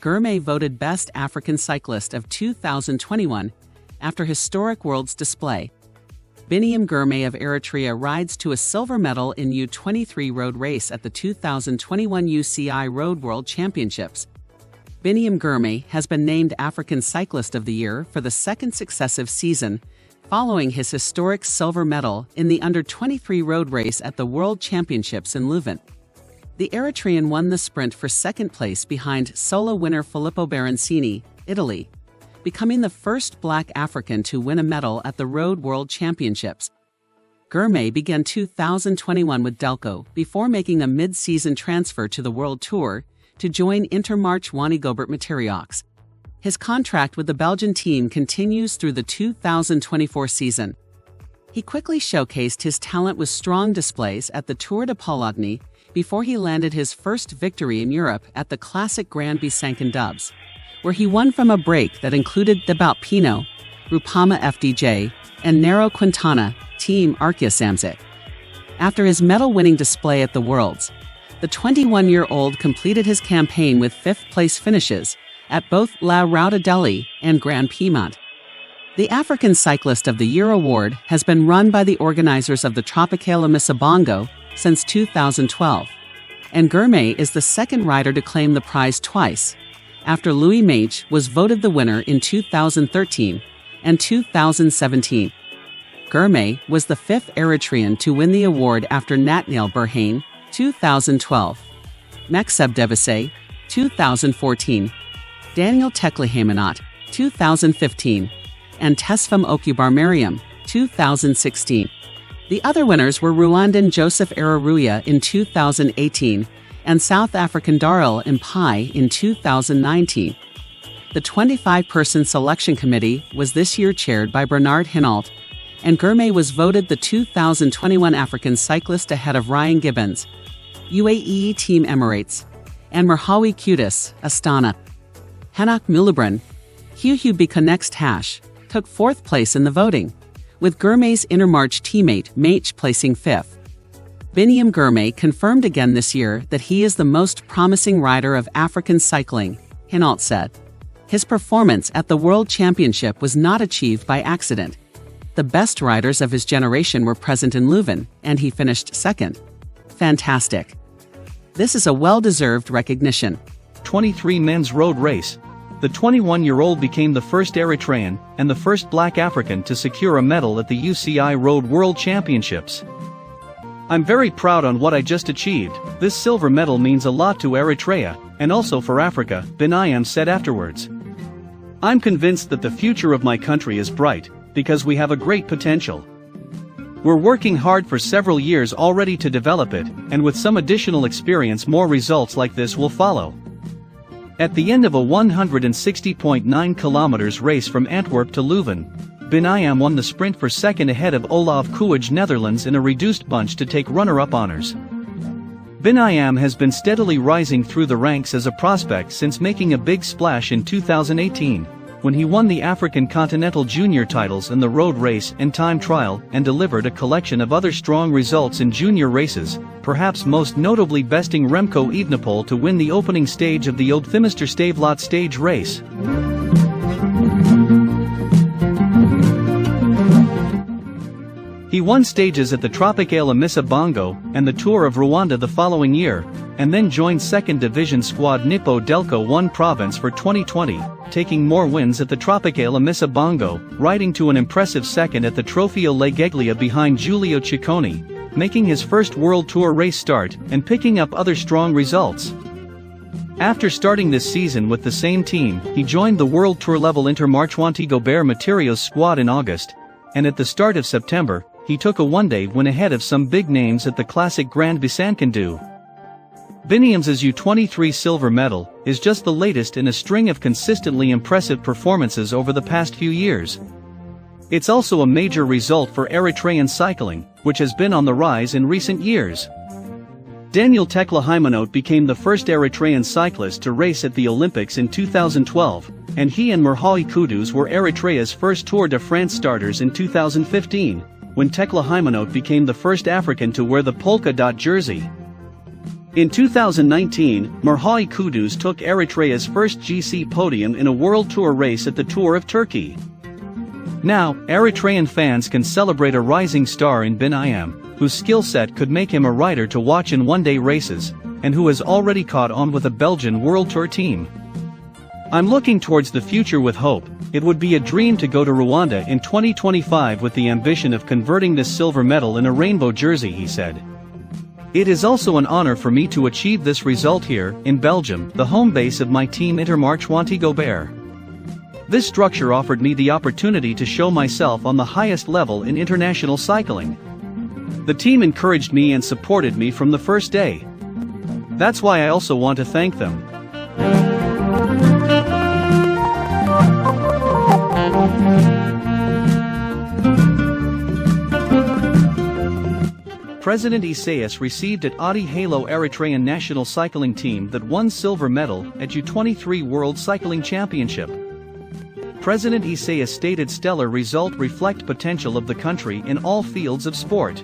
Ghirmay voted Best African Cyclist of 2021 after historic world's display. Biniam Ghirmay of Eritrea rides to a silver medal in U23 road race at the 2021 UCI Road World Championships. Biniam Ghirmay has been named African Cyclist of the Year for the second successive season, following his historic silver medal in the under-23 road race at the World Championships in Leuven. The Eritrean won the sprint for second place behind solo winner Filippo Baroncini, Italy, becoming the first black African to win a medal at the Road World Championships. Ghirmay began 2021 with Delco before making a mid-season transfer to the World Tour to join Intermarché Wanty-Gobert Materiaux. His contract with the Belgian team continues through the 2024 season. He quickly showcased his talent with strong displays at the Tour de Pologne before he landed his first victory in Europe at the classic Grand Bisancan Dubs, where he won from a break that included Thibaut Pinot, Rupama FDJ, and Nero Quintana, Team Arkea Samsic. After his medal-winning display at the Worlds, the 21-year-old completed his campaign with fifth-place finishes at both La Rauta Delhi and Grand Piedmont. The African Cyclist of the Year award has been run by the organizers of the ła'tropikál Amisaboongo since 2012, and Ghirmay is the second rider to claim the prize twice, after Louis Mage was voted the winner in 2013 and 2017. Ghirmay was the fifth Eritrean to win the award after Nathaniel Berhane, 2012, Mekseb Devise, 2014, Daniel Teklehaimanot, 2015, and Tesfam Okubar 2016. The other winners were Rwandan Joseph Araruya in 2018 and South African Darrell Mpai in 2019. The 25-person selection committee was this year chaired by Bernard Hinault, and Ghirmay was voted the 2021 African Cyclist ahead of Ryan Gibbons, UAE Team Emirates, and Merhawi Kudus Henok Muluebrhan, Bika Next Hash, took fourth place in the voting, with Ghirmay's Intermarché teammate Mage placing fifth. Biniam Ghirmay confirmed again this year that he is the most promising rider of African cycling, Hinault said. His performance at the World Championship was not achieved by accident. The best riders of his generation were present in Leuven, and he finished second. Fantastic. This is a well-deserved recognition. 23 men's road race. The 21-year-old became the first Eritrean and the first black African to secure a medal at the UCI Road World Championships. I'm very proud on what I just achieved. This silver medal means a lot to Eritrea, and also for Africa, Biniam said afterwards. I'm convinced that the future of my country is bright, because we have a great potential. We're working hard for several years already to develop it, and with some additional experience more results like this will follow. At the end of a 160.9 kilometers race from Antwerp to Leuven, Biniam won the sprint for second ahead of Olaf Koolhaas Netherlands in a reduced bunch to take runner-up honors. Biniam has been steadily rising through the ranks as a prospect since making a big splash in 2018, when he won the African Continental Junior titles in the road race and time trial and delivered a collection of other strong results in junior races, perhaps most notably besting Remco Evenepoel to win the opening stage of the Oudtmesterstavelot stage race. He won stages at the ła'tropikál Amisaboongo and the Tour of Rwanda the following year, and then joined second division squad Nippo Delco 1 Province for 2020, taking more wins at the ła'tropikál Amisaboongo, riding to an impressive second at the Trofeo Legeglia behind Giulio Ciccone, making his first World Tour race start and picking up other strong results. After starting this season with the same team, he joined the World Tour level Intermarché Wanty-Gobert Materiaux squad in August, and at the start of September, he took a one-day win ahead of some big names at the classic Grand Bisancan Dubs. Biniam's U23 silver medal is just the latest in a string of consistently impressive performances over the past few years. It's also a major result for Eritrean cycling, which has been on the rise in recent years. Daniel Teklehaimanot became the first Eritrean cyclist to race at the Olympics in 2012, and he and Merhawi Kudus were Eritrea's first Tour de France starters in 2015, when Teklehaimanot became the first African to wear the polka dot jersey. In 2019, Merhawi Kudus took Eritrea's first GC podium in a World Tour race at the Tour of Turkey. Now, Eritrean fans can celebrate a rising star in Biniam, whose skill set could make him a rider to watch in one-day races, and who has already caught on with a Belgian World Tour team. I'm looking towards the future with hope. It would be a dream to go to Rwanda in 2025 with the ambition of converting this silver medal in a rainbow jersey, he said. It is also an honor for me to achieve this result here, in Belgium, the home base of my team Intermarche Wanty-Gobert. This structure offered me the opportunity to show myself on the highest level in international cycling. The team encouraged me and supported me from the first day. That's why I also want to thank them. President Isaias received at Adi Halo Eritrean national cycling team that won silver medal at U23 World Cycling Championship. President Isaias stated stellar result reflect potential of the country in all fields of sport.